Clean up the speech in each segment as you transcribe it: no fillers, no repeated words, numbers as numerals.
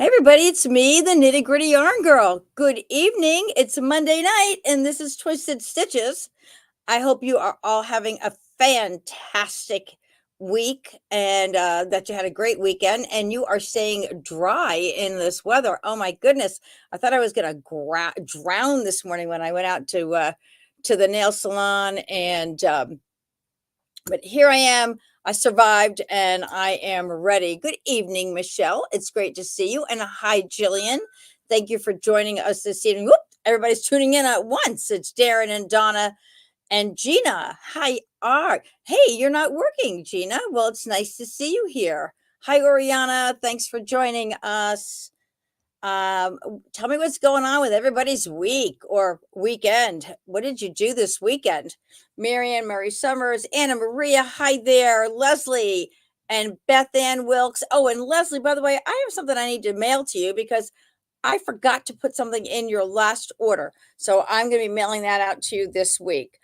Hey everybody, it's me, the Nitty Gritty Yarn Girl. Good evening. It's a Monday night, and this is Twisted Stitches. I hope you are all having a fantastic week and that you had a great weekend and you are staying dry in this weather. Oh my goodness. I thought I was going to drown this morning when I went out to the nail salon and but here I am. I survived and I am ready. Good evening, Michelle. It's great to see you. And hi, Jillian. Thank you for joining us this evening. Whoop, everybody's tuning in at once. It's Darren and Donna and Gina. Hi, Art. Hey, you're not working, Gina. Well, it's nice to see you here. Hi, Oriana. Thanks for joining us. Tell me what's going on with everybody's week or weekend. What did you do this weekend? Marianne, Mary Summers, Anna Maria, hi there, Leslie, and Beth Ann Wilkes. Oh, and Leslie, by the way, I have something I need to mail to you because I forgot to put something in your last order. So I'm going to be mailing that out to you this week.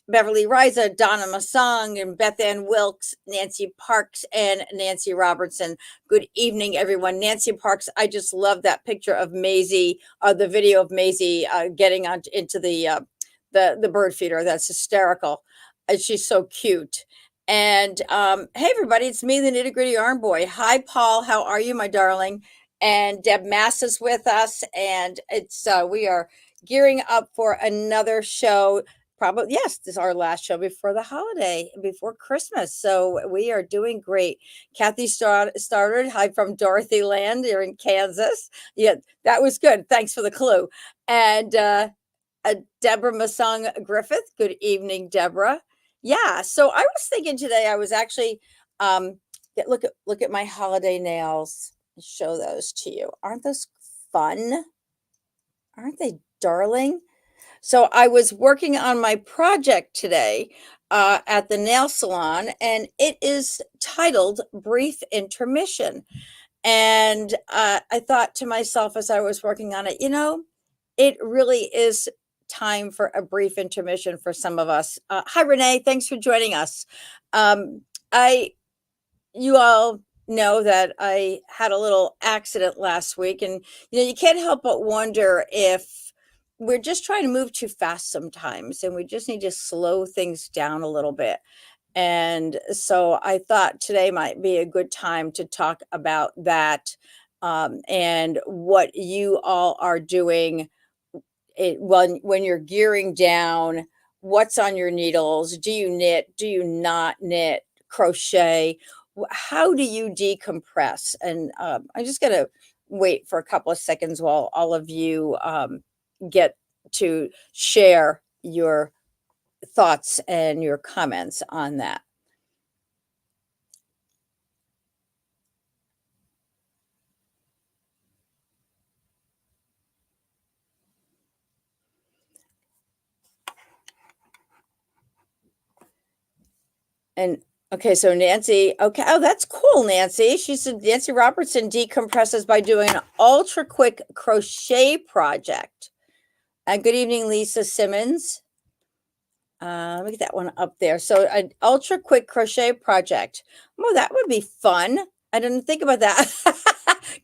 Beverly Riza, Donna Masong, and Beth Ann Wilkes, Nancy Parks, and Nancy Robertson. Good evening, everyone. Nancy Parks, I just love that picture of Maisie, the video of Maisie getting into the bird feeder. That's hysterical. She's so cute. And hey, everybody, it's me, the Nitty Gritty Yarn Boy. Hi, Paul. How are you, my darling? And Deb Mass is with us, and it's we are gearing up for another show. Probably, yes, this is our last show before the holiday, before Christmas. So we are doing great. Kathy started. Hi from Dorothy Land here in Kansas. Yeah, that was good. Thanks for the clue. And Deborah Masong Griffith. Good evening, Deborah. Yeah, so I was thinking today, I was actually look at my holiday nails. Show those to you. Aren't those fun? Aren't they darling? So I was working on my project today at the nail salon, and it is titled Brief Intermission. And I thought to myself as I was working on it, it really is time for a brief intermission for some of us. Hi, Renee. Thanks for joining us. You all know that I had a little accident last week, and you can't help but wonder if we're just trying to move too fast sometimes, and we just need to slow things down a little bit. And so I thought today might be a good time to talk about that, and what you all are doing when you're gearing down. What's on your needles? Do you knit? Do you not knit? Crochet? How do you decompress? And I'm just going to wait for a couple of seconds while all of you get to share your thoughts and your comments on that. And okay, so Nancy, okay, oh, that's cool, Nancy. She said Nancy Robertson decompresses by doing an ultra quick crochet project. Good evening, Lisa Simmons. Let me get that one up there. So an ultra quick crochet project. Oh, that would be fun. I didn't think about that.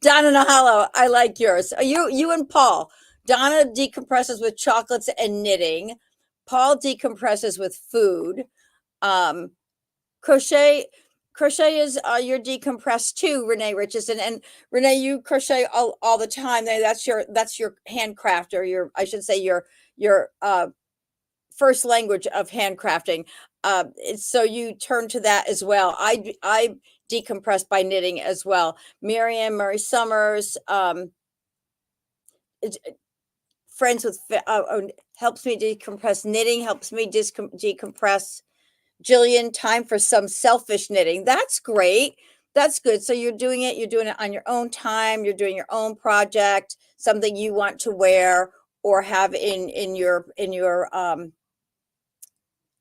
Donna Nahalo, I like yours. You and Paul. Donna decompresses with chocolates and knitting. Paul decompresses with food. Crochet is your decompress too, Renee Richardson. And Renee, you crochet all the time. That's your handcraft, or I should say your first language of handcrafting. So you turn to that as well. I decompress by knitting as well. Mary Summers, friends with helps me decompress. Knitting helps me decompress. Jillian, time for some selfish knitting. That's great. That's good. So you're doing it on your own time. You're doing your own project, something you want to wear or have in your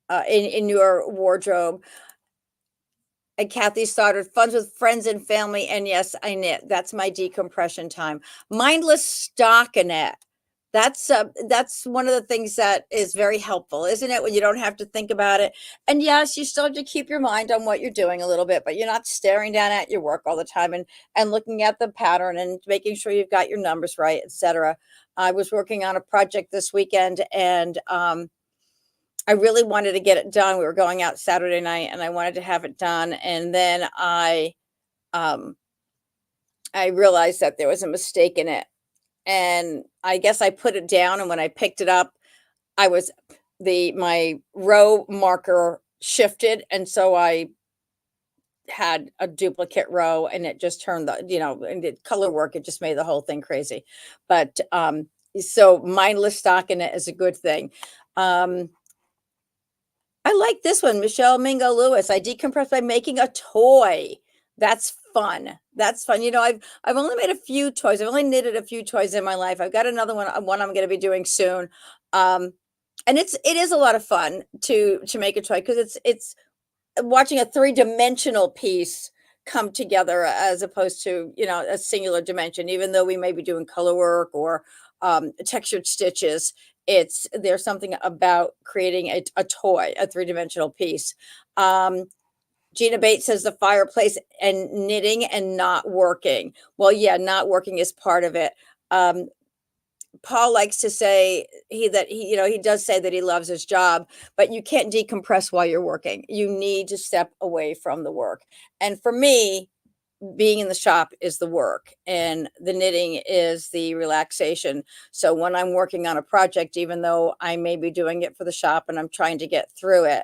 wardrobe. And Kathy started fun with friends and family. And yes, I knit. That's my decompression time. Mindless stockinette. That's one of the things that is very helpful, isn't it? When you don't have to think about it. And yes, you still have to keep your mind on what you're doing a little bit, but you're not staring down at your work all the time and looking at the pattern and making sure you've got your numbers right, etc. I was working on a project this weekend, and I really wanted to get it done. We were going out Saturday night, and I wanted to have it done, and then um, I realized that there was a mistake in it, and I guess I put it down, and when I picked it up, I was the my row marker shifted, and so I had a duplicate row, and it just turned and the color work, it just made the whole thing crazy. But so mindless stocking it is a good thing. Um, I like this one, Michelle Mingo Lewis. I decompress by making a toy. That's fun. That's fun. I've only made a few toys. I've only knitted a few toys in my life. I've got another one I'm going to be doing soon. Um, and it is a lot of fun to make a toy, because it's watching a three-dimensional piece come together as opposed to, a singular dimension. Even though we may be doing color work or textured stitches, there's something about creating a toy, a three-dimensional piece. Gina Bates says the fireplace and knitting and not working. Well, yeah, not working is part of it. Paul likes to say he does say that he loves his job, but you can't decompress while you're working. You need to step away from the work. And for me, being in the shop is the work, and the knitting is the relaxation. So when I'm working on a project, even though I may be doing it for the shop and I'm trying to get through it,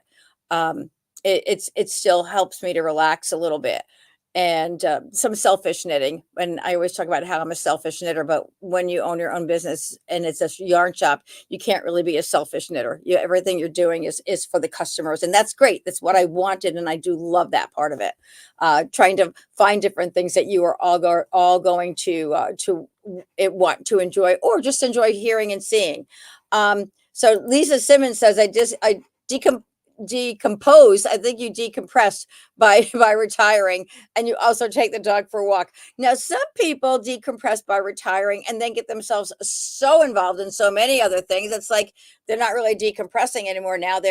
um, it still helps me to relax a little bit. And some selfish knitting. And I always talk about how I'm a selfish knitter, but when you own your own business and it's a yarn shop, you can't really be a selfish knitter. Everything you're doing is for the customers, and that's great. That's what I wanted, and I do love that part of it. Trying to find different things that you are all going to want to enjoy, or just enjoy hearing and seeing. So Lisa Simmons says, I decompose. I think you decompressed by by retiring, and you also take the dog for a walk. Now, some people decompress by retiring and then get themselves so involved in so many other things. It's like they're not really decompressing anymore. Now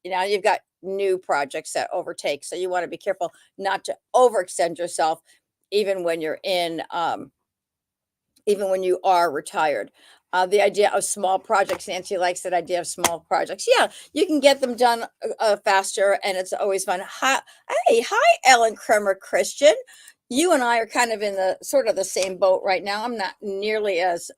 you've got new projects that overtake. So you want to be careful not to overextend yourself, even when you're even when you are retired. The idea of small projects, Nancy likes that idea of small projects. Yeah, you can get them done faster, and it's always fun. Hi, Ellen Kremer Christian. You and I are kind of in the sort of the same boat right now. I'm not nearly as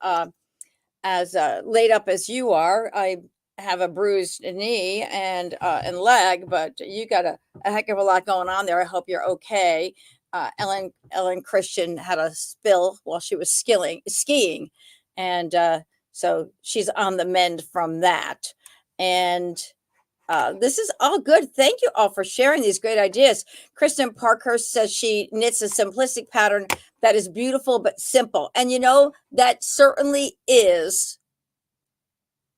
laid up as you are. I have a bruised knee and leg, but you got a heck of a lot going on there. I hope you're okay. Ellen Christian had a spill while she was skiing, and so she's on the mend from that. And this is all good. Thank you all for sharing these great ideas. Kristen Parkhurst says she knits a simplistic pattern that is beautiful but simple, and that certainly is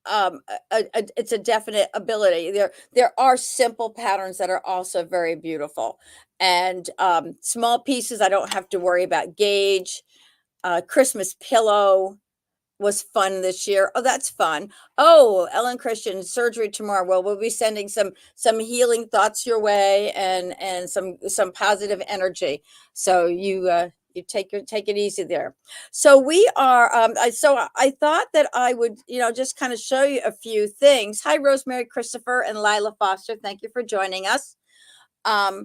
it's a definite ability. There are simple patterns that are also very beautiful, and small pieces I don't have to worry about gauge. Christmas pillow was fun this year. Oh, that's fun. Oh, Ellen Christian, surgery tomorrow. Well, we'll be sending some healing thoughts your way, and some positive energy. So you take it easy there. So we are I thought that I would, just kind of show you a few things. Hi, Rosemary Christopher and Lila Foster. Thank you for joining us. I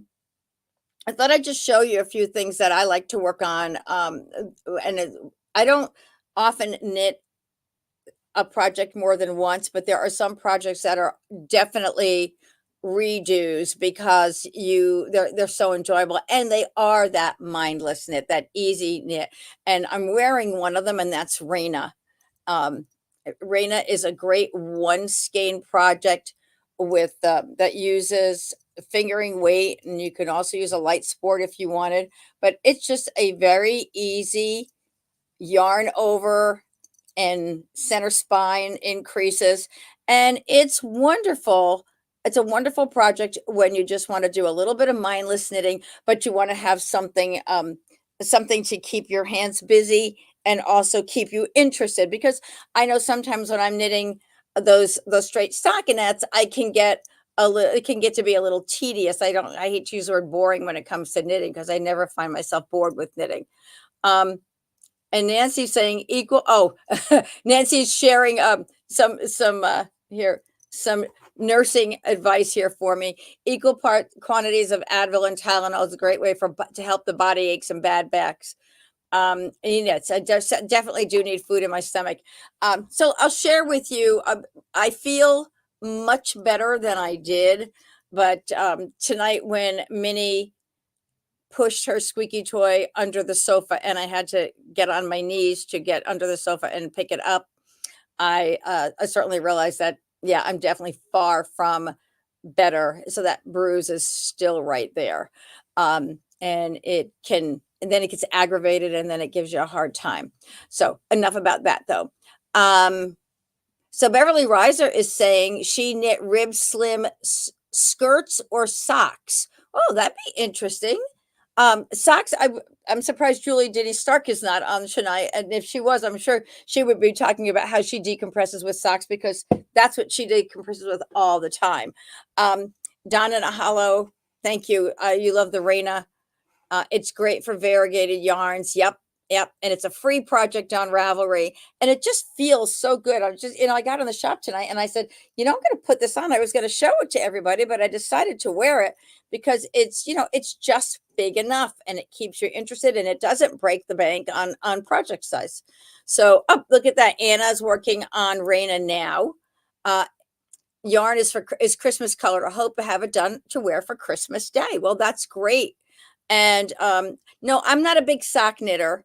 thought I'd just show you a few things that I like to work on. I don't often knit a project more than once, but there are some projects that are definitely redos because they're so enjoyable, and they are that mindless knit, that easy knit. And I'm wearing one of them, and that's Raina. Raina is a great one skein project with that uses fingering weight, and you can also use a light sport if you wanted, but it's just a very easy yarn over and center spine increases, and it's wonderful. It's a wonderful project when you just want to do a little bit of mindless knitting, but you want to have something to keep your hands busy and also keep you interested, because I know sometimes when I'm knitting those straight stockinettes, I can get a little, it can get to be a little tedious. I hate to use the word boring when it comes to knitting, because I never find myself bored with knitting. Um, and Nancy's saying equal. Oh, Nancy's sharing some here some nursing advice here for me. Equal part quantities of Advil and Tylenol is a great way to help the body aches and bad backs. And yes, I definitely do need food in my stomach. So I'll share with you. I feel much better than I did, but tonight when Minnie pushed her squeaky toy under the sofa and I had to get on my knees to get under the sofa and pick it up, I certainly realized that, yeah, I'm definitely far from better. So that bruise is still right there. And then it gets aggravated and then it gives you a hard time. So enough about that though. So Beverly Reiser is saying she knit rib slim skirts or socks. Oh, that'd be interesting. Socks. I'm surprised Julie Denny Stark is not on tonight. And if she was, I'm sure she would be talking about how she decompresses with socks, because that's what she decompresses with all the time. Donna Nahalo, thank you. You love the Raina. It's great for variegated yarns. Yep. Yep. And it's a free project on Ravelry. And it just feels so good. I got in the shop tonight and I said, I'm going to put this on. I was going to show it to everybody, but I decided to wear it because it's just big enough and it keeps you interested and it doesn't break the bank on project size. So look at that. Anna's working on Raina now. Yarn is Christmas color. I hope to have it done to wear for Christmas Day. Well, that's great. And no, I'm not a big sock knitter,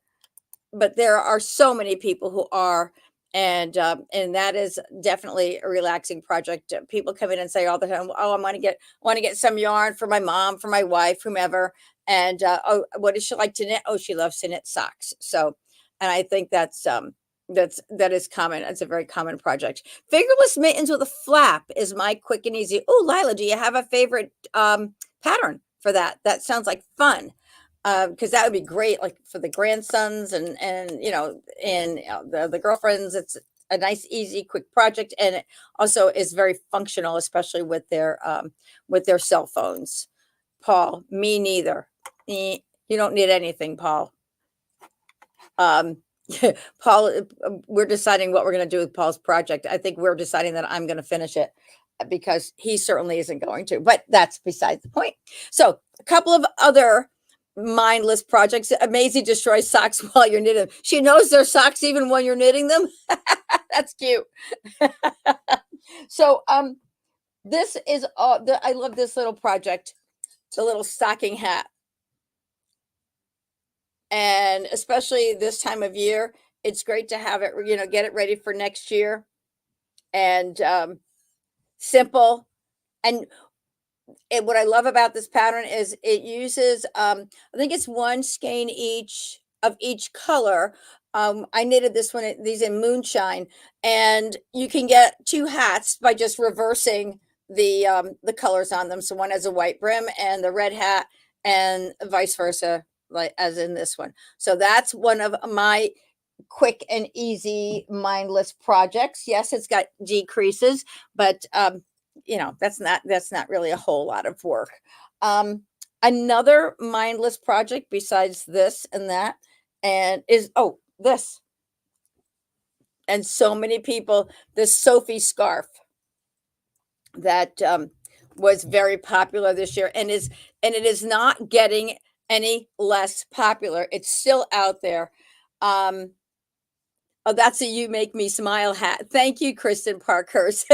but there are so many people who are, and that is definitely a relaxing project. People come in and say all the time, "Oh, I want to get some yarn for my mom, for my wife, whomever." And oh, what does she like to knit? Oh, she loves to knit socks. So, and I think that is common. It's a very common project. Fingerless mittens with a flap is my quick and easy. Oh, Lila, do you have a favorite pattern for that? That sounds like fun. Because that would be great, like for the grandsons and the girlfriends. It's a nice, easy, quick project, and it also is very functional, especially with their cell phones. Paul, me neither. You don't need anything, Paul. Paul, we're deciding what we're going to do with Paul's project. I think we're deciding that I'm going to finish it because he certainly isn't going to, but that's besides the point. So a couple of other mindless projects. Maisie destroys socks while you're knitting. She knows they're socks even when you're knitting them. That's cute. So this is I love this little project, the little stocking hat. And especially this time of year, it's great to have it, get it ready for next year. And simple. And what I love about this pattern is it uses, I think it's one skein of each color. I knitted these in Moonshine, and you can get two hats by just reversing the colors on them. So one has a white brim and the red hat, and vice versa, like as in this one. So that's one of my quick and easy mindless projects. Yes, it's got decreases, but that's not really a whole lot of work. Another mindless project besides this and that and is this, and so many people, this Sophie scarf that was very popular this year, and it is not getting any less popular. It's still out there. Oh, that's a "You Make Me Smile" hat. Thank you, Kristen Parkhurst.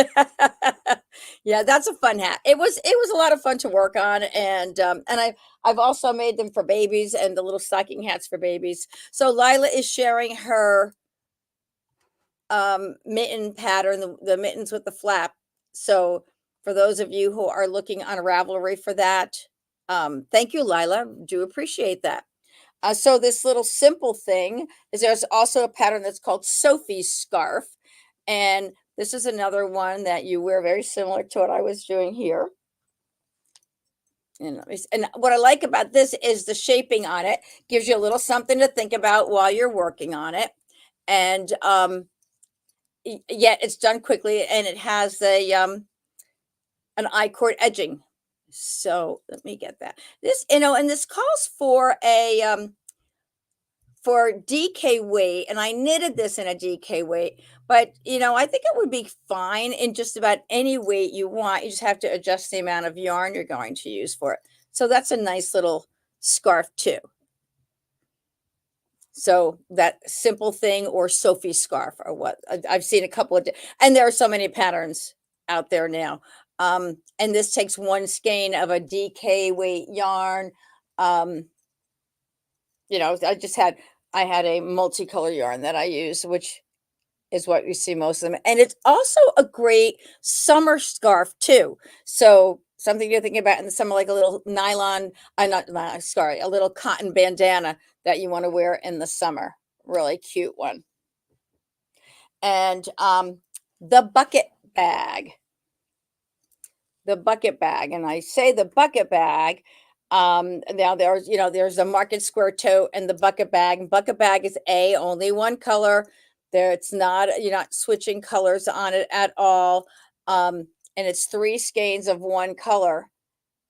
Yeah, that's a fun hat. It was a lot of fun to work on, and I've also made them for babies and the little stocking hats for babies. So Lila is sharing her mitten pattern, the mittens with the flap. So for those of you who are looking on Ravelry for that, thank you, Lila. Do appreciate that. So this little simple thing is there's also a pattern that's called Sophie's scarf. And this is another one that you wear very similar to what I was doing here. And what I like about this is the shaping on it gives you a little something to think about while you're working on it. and yet it's done quickly, and it has an I-cord edging. So let me get that. This, and this calls for a for DK weight, and I knitted this in a DK weight, but I think it would be fine in just about any weight you want. You just have to adjust the amount of yarn you're going to use for it. So that's a nice little scarf too. So that simple thing, or Sophie scarf, or what I've seen a couple of, and there are so many patterns out there now. And this takes one skein of a DK weight yarn. I had a multicolor yarn that I use, which is what you see most of them. And it's also a great summer scarf too. So something you're thinking about in the summer, like a little nylon, not nylon, sorry, a little cotton bandana that you want to wear in the summer. Really cute one. And the bucket bag. The bucket bag. And I say the bucket bag. Now there's a market square tote and the bucket bag. And bucket bag is only one color. There, it's not, you're not switching colors on it at all. And it's 3 skeins of one color,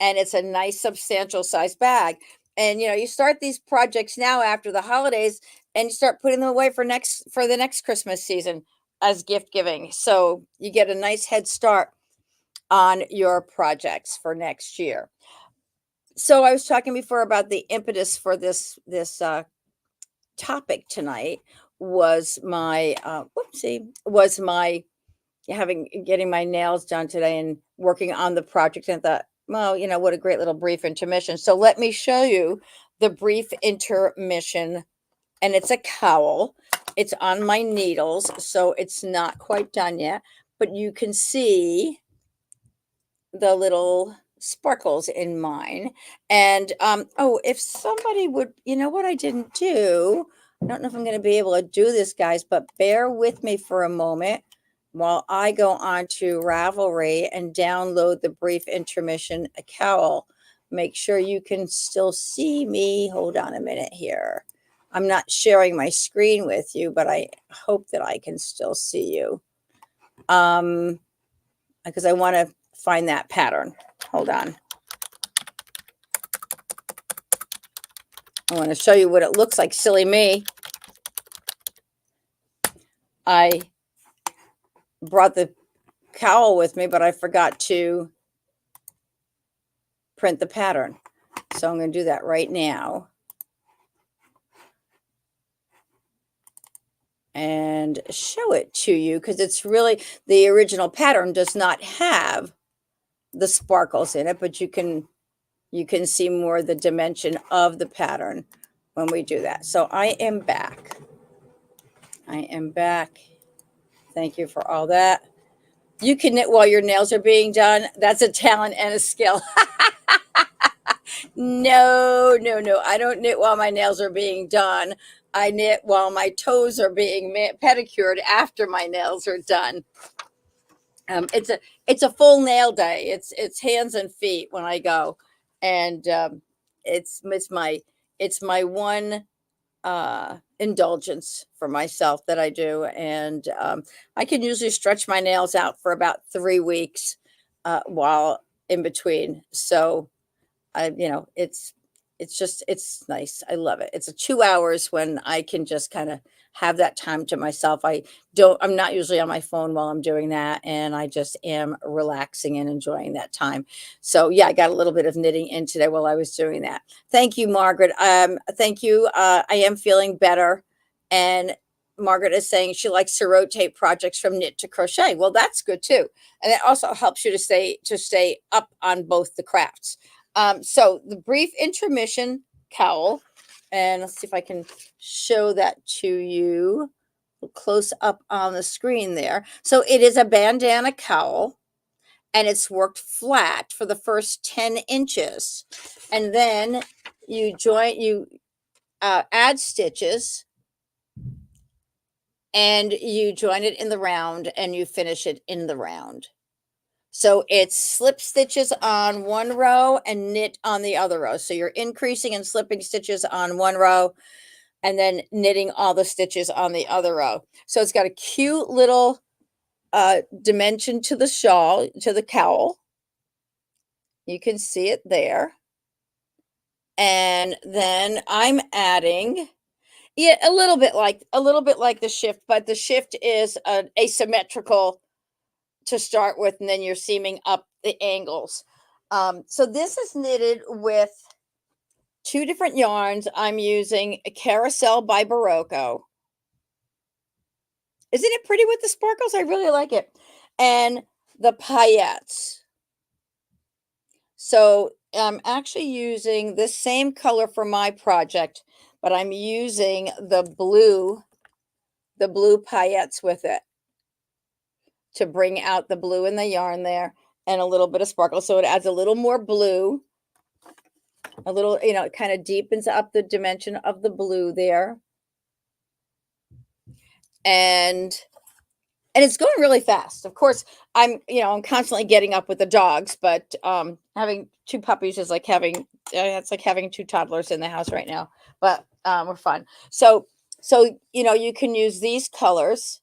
and it's a nice substantial size bag. And you start these projects now after the holidays, and you start putting them away for the next Christmas season as gift giving. So you get a nice head start on your projects for next year. So I was talking before about the impetus for this topic tonight was my getting my nails done today and working on the project, and thought, well, what a great little brief intermission. So let me show you the brief intermission, and it's a cowl. It's on my needles, so it's not quite done yet, but you can see the little sparkles in mine. And if somebody would, what I didn't do, I don't know if I'm going to be able to do this, guys, but bear with me for a moment while I go on to Ravelry and download the brief intermission cowl. Make sure you can still see me. Hold on a minute here. I'm not sharing my screen with you, but I hope that I can still see you. Because I want to find that pattern. Hold on. I want to show you what it looks like. Silly me. I brought the cowl with me, but I forgot to print the pattern. So I'm going to do that right now. And show it to you, because it's really, the original pattern does not have the sparkles in it, but you can see more the dimension of the pattern when we do that. So I am back. Thank you for all that. You can knit while your nails are being done. That's a talent and a skill. No. I don't knit while my nails are being done. I knit while my toes are being pedicured after my nails are done. It's a full nail day. It's hands and feet when I go, and it's my one indulgence for myself that I do, and I can usually stretch my nails out for about 3 weeks while in between. So it's nice. I love it. It's 2 hours when I can just kind of have that time to myself. I'm not usually on my phone while I'm doing that, and I just am relaxing and enjoying that time. So yeah, I got a little bit of knitting in today while I was doing that. Thank you, Margaret. Thank you. I am feeling better. And Margaret is saying she likes to rotate projects from knit to crochet. Well, that's good too. And it also helps you to stay up on both the crafts. So the brief intermission cowl, and let's see if I can show that to you close up on the screen there. So it is a bandana cowl, and it's worked flat for the first 10 inches. And then you add stitches, and you join it in the round, and you finish it in the round. So it's slip stitches on one row and knit on the other row. So you're increasing and slipping stitches on one row, and then knitting all the stitches on the other row. So it's got a cute little dimension to the shawl, to the cowl. You can see it there. And then I'm adding, yeah, a little bit like the shift, but the shift is an asymmetrical to start with, and then you're seaming up the angles. So this is knitted with two different yarns. I'm using a Carousel by Barocco. Isn't it pretty with the sparkles? I really like it. And the paillettes. So I'm actually using this same color for my project, but I'm using the blue paillettes with it to bring out the blue in the yarn there and a little bit of sparkle. So it adds a little more blue, a little, you know, it kind of deepens up the dimension of the blue there. And it's going really fast. Of course, I'm constantly getting up with the dogs, but having two puppies is like having it's like having two toddlers in the house right now. But we're fun. So you can use these colors.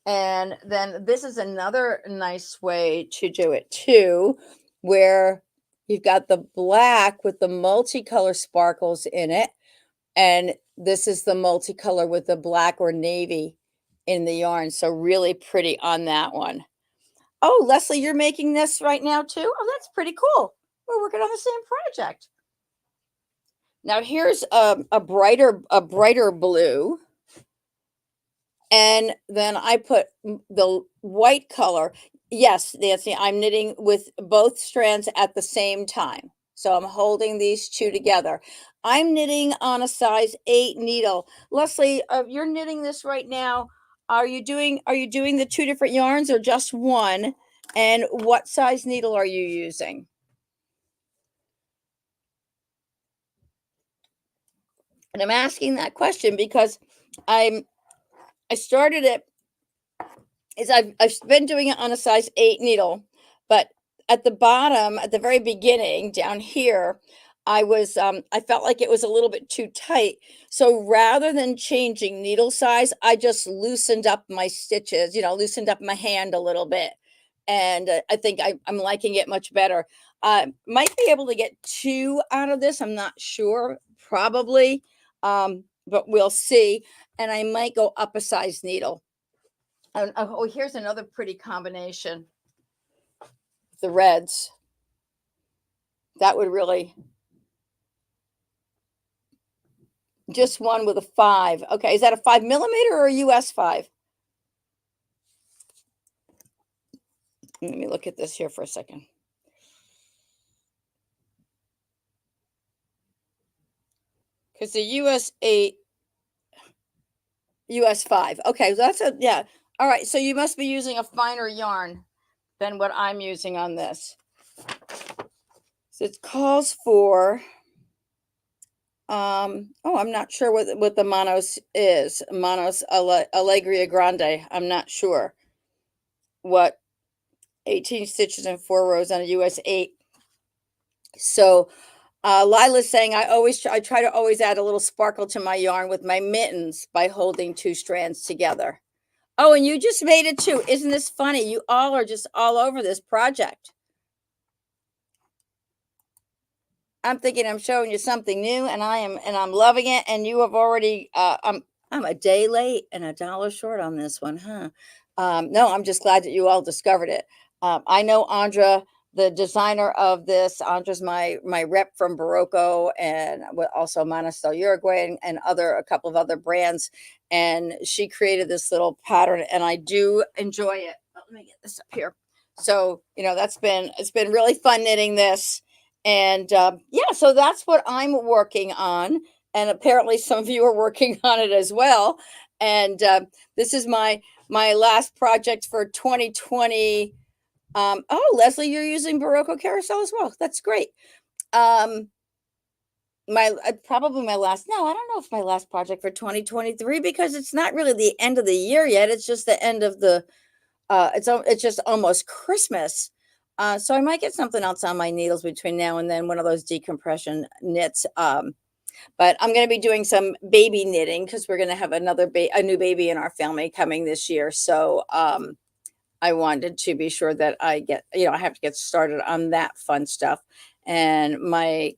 And then this is another nice way to do it too, where you've got the black with the multicolor sparkles in it. And this is the multicolor with the black or navy in the yarn. So really pretty on that one. Oh, Leslie, you're making this right now too? Oh, that's pretty cool. We're working on the same project. Now here's a brighter blue. And then I put the white color. Yes, Nancy, I'm knitting with both strands at the same time. So I'm holding these two together. I'm knitting on a size 8 needle. Leslie, you're knitting this right now. Are you doing the two different yarns or just one? And what size needle are you using? And I'm asking that question because I started it is I've been doing it on a size 8 needle, but at the bottom, at the very beginning down here, I felt like it was a little bit too tight. So rather than changing needle size, I just loosened up my stitches, loosened up my hand a little bit. And I think I'm liking it much better. Might be able to get 2 out of this. I'm not sure, probably, but we'll see. And I might go up a size needle. Oh, here's another pretty combination. The reds. That would really, just one with a 5. Okay, is that a 5mm or a US 5? Let me look at this here for a second. Because the US 8, US 5. Okay, so that's yeah. All right, so you must be using a finer yarn than what I'm using on this. So it calls for, I'm not sure what the Manos is. Manos Allegria Grande. I'm not sure what 18 stitches and 4 rows on a US 8. So Lila's saying I try to always add a little sparkle to my yarn with my mittens by holding 2 strands together. Oh, and you just made it too. Isn't this funny? You all are just all over this project. I'm thinking I'm showing you something new, and I'm loving it. And you have already I'm a day late and $1 short on this one, huh? No, I'm just glad that you all discovered it. I know Andra, the designer of this. Andra's my rep from Barocco and also Manos del Uruguay and a couple of other brands. And she created this little pattern, and I do enjoy it. Oh, let me get this up here. So it's been really fun knitting this. And yeah, so that's what I'm working on. And apparently some of you are working on it as well. And this is my last project for 2020. Oh, Leslie, you're using Barocco Carousel as well. That's great. Probably my last, no, I don't know if my last project for 2023, because it's not really the end of the year yet. It's just the end of the, it's just almost Christmas. So I might get something else on my needles between now and then, one of those decompression knits. But I'm going to be doing some baby knitting because we're going to have a new baby in our family coming this year. So I wanted to be sure that I have to get started on that fun stuff. And my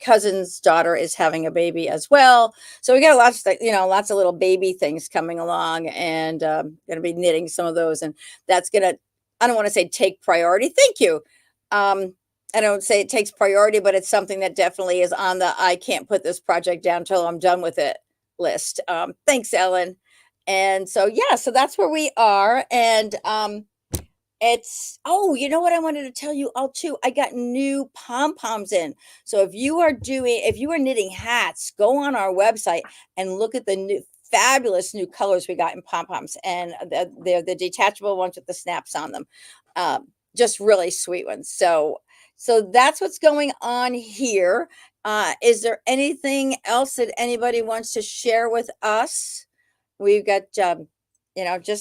cousin's daughter is having a baby as well. So we got lots of little baby things coming along, and going to be knitting some of those. And that's going to, I don't want to say take priority. Thank you. I don't say it takes priority, but it's something that definitely is on the I can't put this project down till I'm done with it list. Thanks, Ellen. And so, yeah, so that's where we are. And you know what I wanted to tell you all too? I got new pom-poms in. So if you are knitting hats, go on our website and look at the new fabulous new colors we got in pom-poms. And they're the detachable ones with the snaps on them. Just really sweet ones. So that's what's going on here. Is there anything else that anybody wants to share with us? We've got,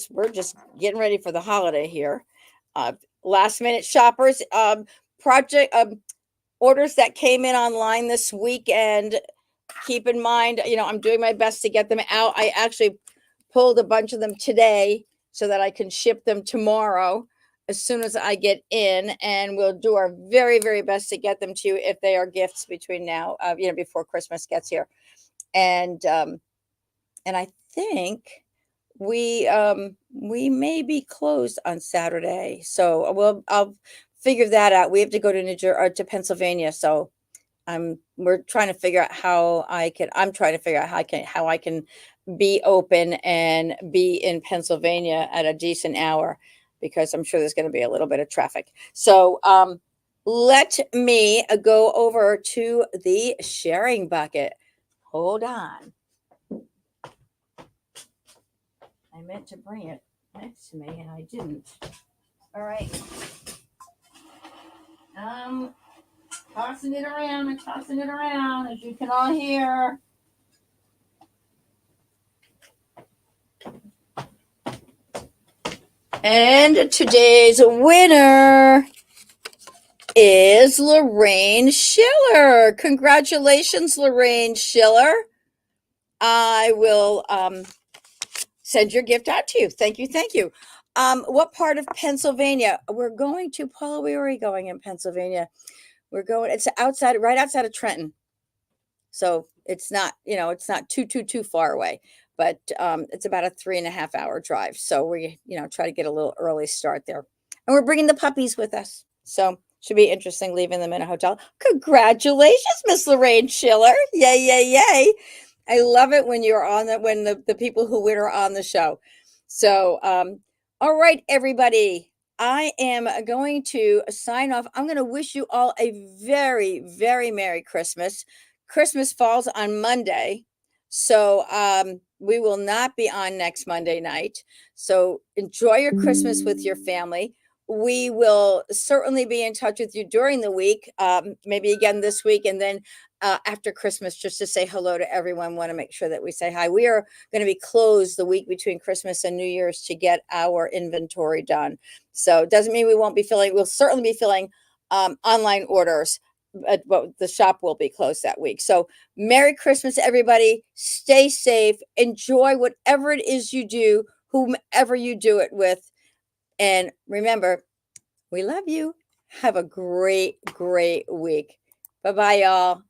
we're just getting ready for the holiday here. Last minute shoppers, project orders that came in online this weekend. Keep in mind, I'm doing my best to get them out. I actually pulled a bunch of them today so that I can ship them tomorrow as soon as I get in, and we'll do our very, very best to get them to you if they are gifts between now, before Christmas gets here. And I think we may be closed on Saturday, so I'll figure that out. We have to go to New Jersey or to Pennsylvania, so we're trying to figure out how I'm trying to figure out how I can be open and be in Pennsylvania at a decent hour, because I'm sure there's going to be a little bit of traffic. So let me go over to the sharing bucket. Hold on. I meant to bring it next to me and I didn't. All right. Tossing it around and tossing it around, as you can all hear. And today's winner is Lorraine Schiller. Congratulations, Lorraine Schiller. I will send your gift out to you. Thank you. Thank you. What part of Pennsylvania? We're going to, Paula, where are we going in Pennsylvania? It's right outside of Trenton. So it's not too far away, but it's about a 3.5 hour drive. So we, try to get a little early start there. And we're bringing the puppies with us. So should be interesting leaving them in a hotel. Congratulations, Miss Lorraine Schiller. Yay, yay, yay. I love it when when the people who win are on the show. So, all right, everybody. I am going to sign off. I'm going to wish you all a very, very Merry Christmas. Christmas falls on Monday, so we will not be on next Monday night. So enjoy your Christmas with your family. We will certainly be in touch with you during the week, maybe again this week, and then after Christmas, just to say hello to everyone. Want to make sure that we say hi. We are going to be closed the week between Christmas and New Year's to get our inventory done. So it doesn't mean we won't be filling. We'll certainly be filling online orders, but the shop will be closed that week. So Merry Christmas, everybody. Stay safe. Enjoy whatever it is you do, whomever you do it with. And remember, we love you. Have a great, great week. Bye-bye, y'all.